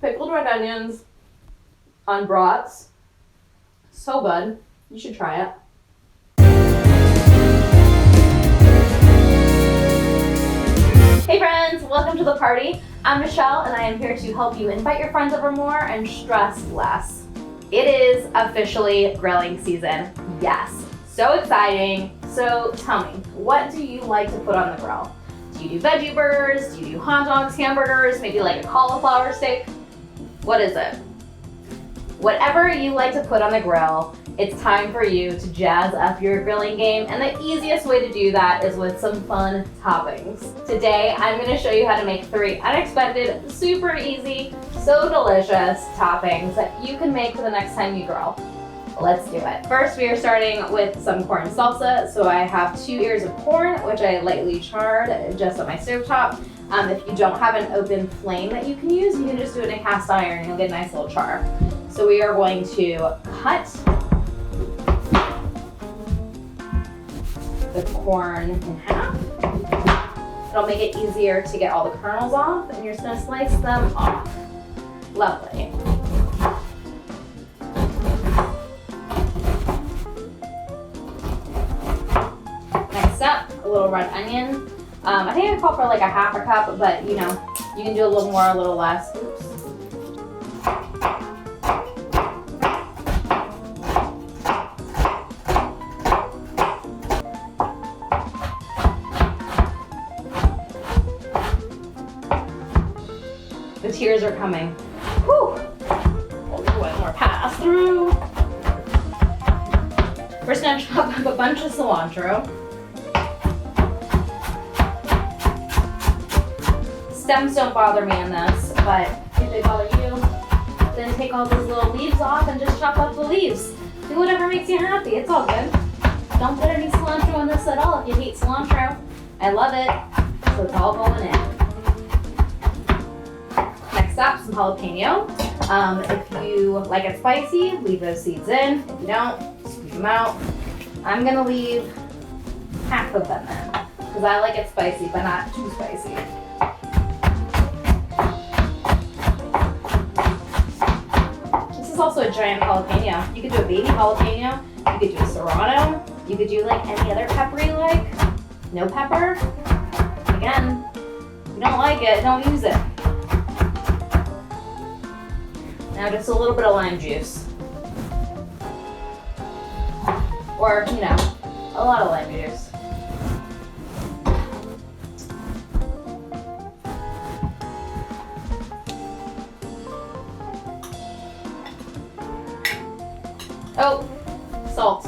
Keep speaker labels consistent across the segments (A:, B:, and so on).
A: pickled red onions on brats. So good. You should try it. Hey friends, welcome to the party. I'm Michelle and I am here to help you invite your friends over more and stress less. It is officially grilling season. Yes, so exciting. So tell me, what do you like to put on the grill? Do you do veggie burgers? Do you do hot dogs, hamburgers, maybe like a cauliflower steak? What is it? Whatever you like to put on the grill, it's time for you to jazz up your grilling game, and the easiest way to do that is with some fun toppings. Today, I'm going to show you how to make 3 unexpected, super easy, so delicious toppings that you can make for the next time you grill. Let's do it. First, we are starting with some corn salsa. So I have 2 ears of corn, which I lightly charred just on my stovetop. If you don't have an open flame that you can use, you can just do it in a cast iron and you'll get a nice little char. So we are going to cut the corn in half. It'll make it easier to get all the kernels off, and you're just gonna slice them off. Lovely. Next up, a little red onion. I think I call for like a half a cup, but you know, you can do a little more, a little less. Oops. The tears are coming. Whew. One more pass through. We're just gonna chop up a bunch of cilantro. Stems don't bother me in this, but if they bother you, then take all those little leaves off and just chop up the leaves. Do whatever makes you happy. It's all good. Don't put any cilantro in this at all if you hate cilantro. I love it, so it's all going in. Next up, some jalapeno. If you like it spicy, leave those seeds in. If you don't, squeeze them out. I'm gonna leave half of them in, because I like it spicy, but not too spicy. This is also a giant jalapeno. You could do a baby jalapeno, you could do a serrano, you could do like any other pepper you like. No pepper. Again, if you don't like it, don't use it. Now just a little bit of lime juice. Or, you know, a lot of lime juice. Oh, salt.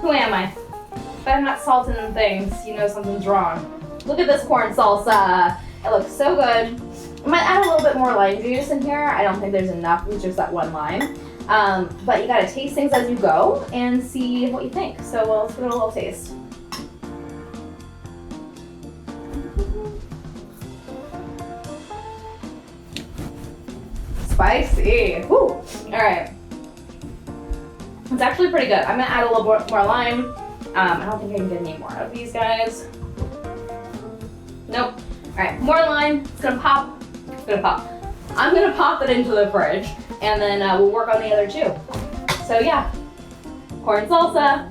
A: Who am I? If I'm not salting things, you know something's wrong. Look at this corn salsa. It looks so good. I might add a little bit more lime juice in here. I don't think there's enough with just that one lime. But you gotta taste things as you go and see what you think. So let's give it a little taste. Spicy. Woo! All right. It's actually pretty good. I'm gonna add a little more lime. I don't think I can get any more of these guys. Nope. All right, more lime. It's gonna pop. It's gonna pop. I'm gonna pop it into the fridge, and then we'll work on the other 2. So yeah, corn salsa.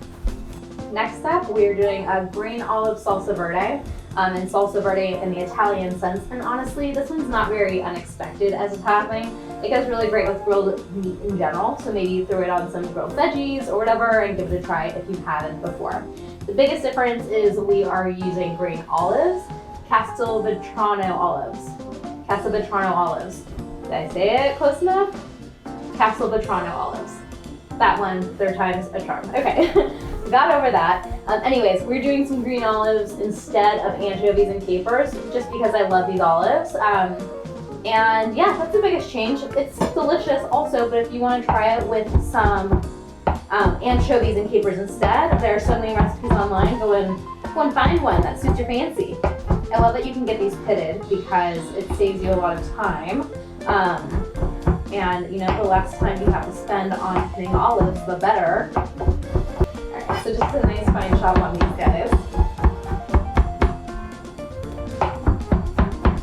A: Next up, we're doing a green olive salsa verde, and salsa verde in the Italian sense. And honestly, this one's not very unexpected as a topping. It goes really great with grilled meat in general, so maybe you throw it on some grilled veggies or whatever and give it a try if you haven't before. The biggest difference is we are using green olives, castelvetrano olives. Castelvetrano olives. Did I say it close enough? Castelvetrano olives. That one, 3rd time's a charm. Okay, got over that. Anyways, we're doing some green olives instead of anchovies and capers, just because I love these olives. And yeah, that's the biggest change. It's delicious also, but if you want to try it with some anchovies and capers instead, there are so many recipes online. Go and find one that suits your fancy. I love that you can get these pitted because it saves you a lot of time. And you know, the less time you have to spend on pitting olives, the better. Alright, so just a nice fine chop on these guys.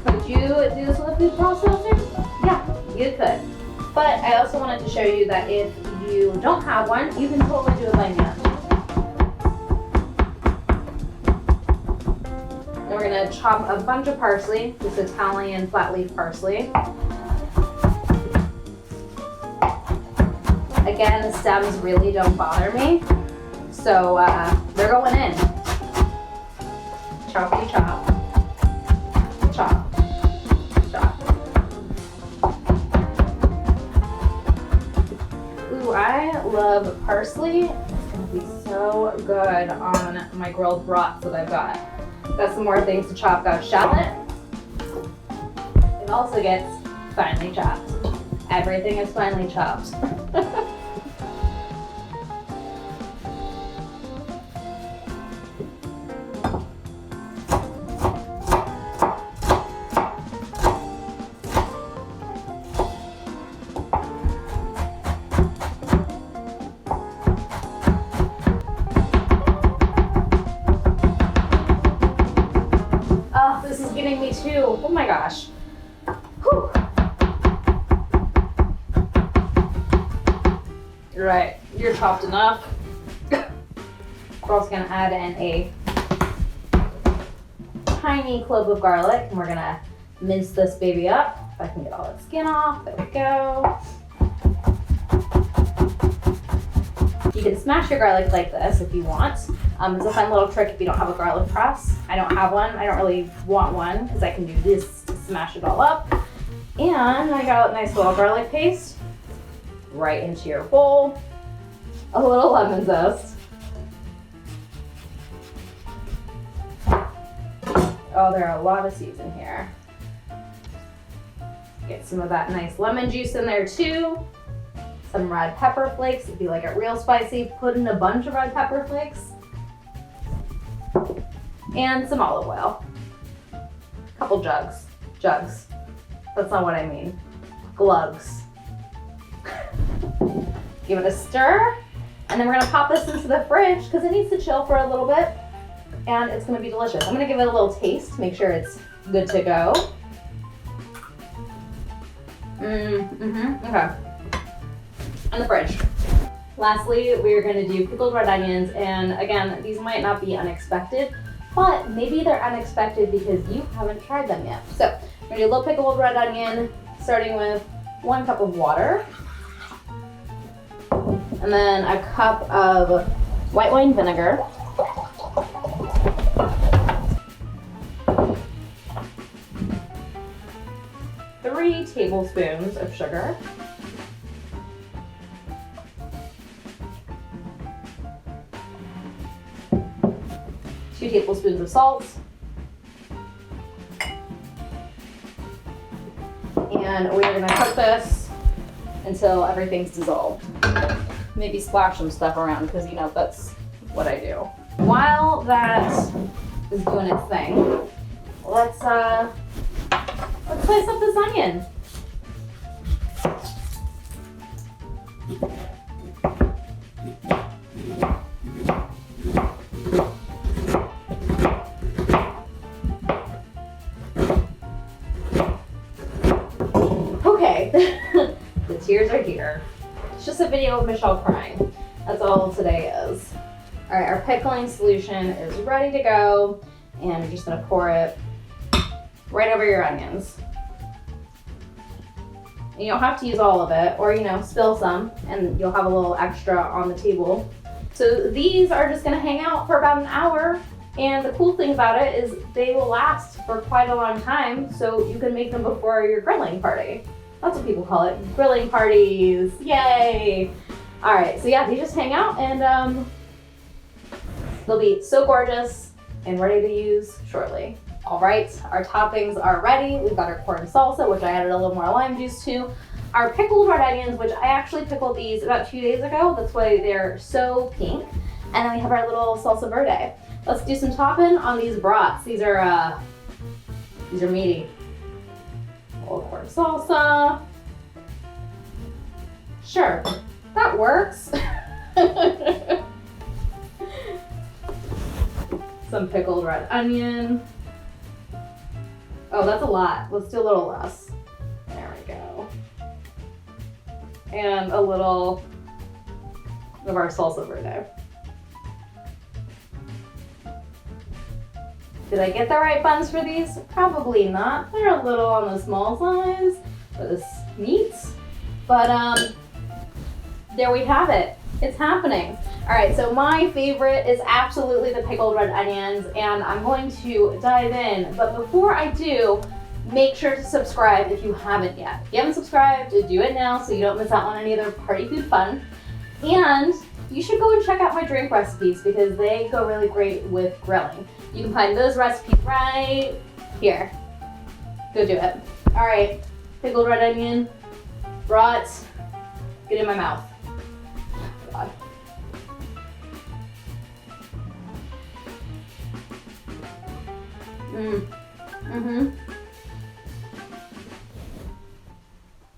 A: Could you do this with a food processor? Yeah, You could. But I also wanted to show you that if you don't have one, you can totally do it by hand. And we're gonna chop a bunch of parsley, this Italian flat leaf parsley. Again, the stems really don't bother me, so they're going in. Choppy chop, chop, chop. Ooh, I love parsley. It's gonna be so good on my grilled brats that I've got. Got some more things to chop. Got shallot. It also gets finely chopped. Everything is finely chopped. Getting me too. Oh my gosh. Whew. You're right. You're chopped enough. We're also gonna add in a tiny clove of garlic, and we're gonna mince this baby up. If I can get all the skin off, there we go. You can smash your garlic like this if you want. It's a fun little trick if you don't have a garlic press. I don't have one. I don't really want one because I can do this to smash it all up. And I got a nice little garlic paste right into your bowl. A little lemon zest. Oh, there are a lot of seeds in here. Get some of that nice lemon juice in there too. Some red pepper flakes. If you like it real spicy, put in a bunch of red pepper flakes. And some olive oil. A couple jugs. Jugs. That's not what I mean. Glugs. Give it a stir. And then we're gonna pop this into the fridge because it needs to chill for a little bit. And it's gonna be delicious. I'm gonna give it a little taste, make sure it's good to go. Okay. In the fridge. Lastly, we're gonna do pickled red onions, and again, these might not be unexpected, but maybe they're unexpected because you haven't tried them yet. So, we're gonna do a little pickled red onion, starting with 1 cup of water, and then a cup of white wine vinegar, three tablespoons of sugar, 2 tablespoons of salt, and we're gonna cook this until everything's dissolved. Maybe splash some stuff around because you know that's what I do. While that is doing its thing, let's slice up this onion. Okay, the tears are here. It's just a video of Michelle crying. That's all today is. All right, our pickling solution is ready to go, and you're just gonna pour it right over your onions. And you don't have to use all of it, or spill some, and you'll have a little extra on the table. So these are just gonna hang out for about an hour, and the cool thing about it is they will last for quite a long time, so you can make them before your grilling party. That's what people call it, grilling parties, yay! All right, so yeah, they just hang out, and they'll be so gorgeous and ready to use shortly. All right, our toppings are ready. We've got our corn salsa, which I added a little more lime juice to. Our pickled red onions, which I actually pickled these about 2 days ago. That's why they're so pink. And then we have our little salsa verde. Let's do some topping on these brats. These are meaty. A little corn salsa. Sure, that works. Some pickled red onion. Oh, that's a lot. Let's do a little less. There we go. and a little of our salsa verde. Did I get the right buns for these? Probably not. They're a little on the small size for this meat. But there we have it. It's happening. All right, so my favorite is absolutely the pickled red onions, and I'm going to dive in. But before I do, make sure to subscribe if you haven't yet. If you haven't subscribed, do it now so you don't miss out on any other party food fun. And you should go and check out my drink recipes because they go really great with grilling. You can find those recipes right here. Go do it. All right, pickled red onion, brats, get in my mouth. God. Mm-hmm.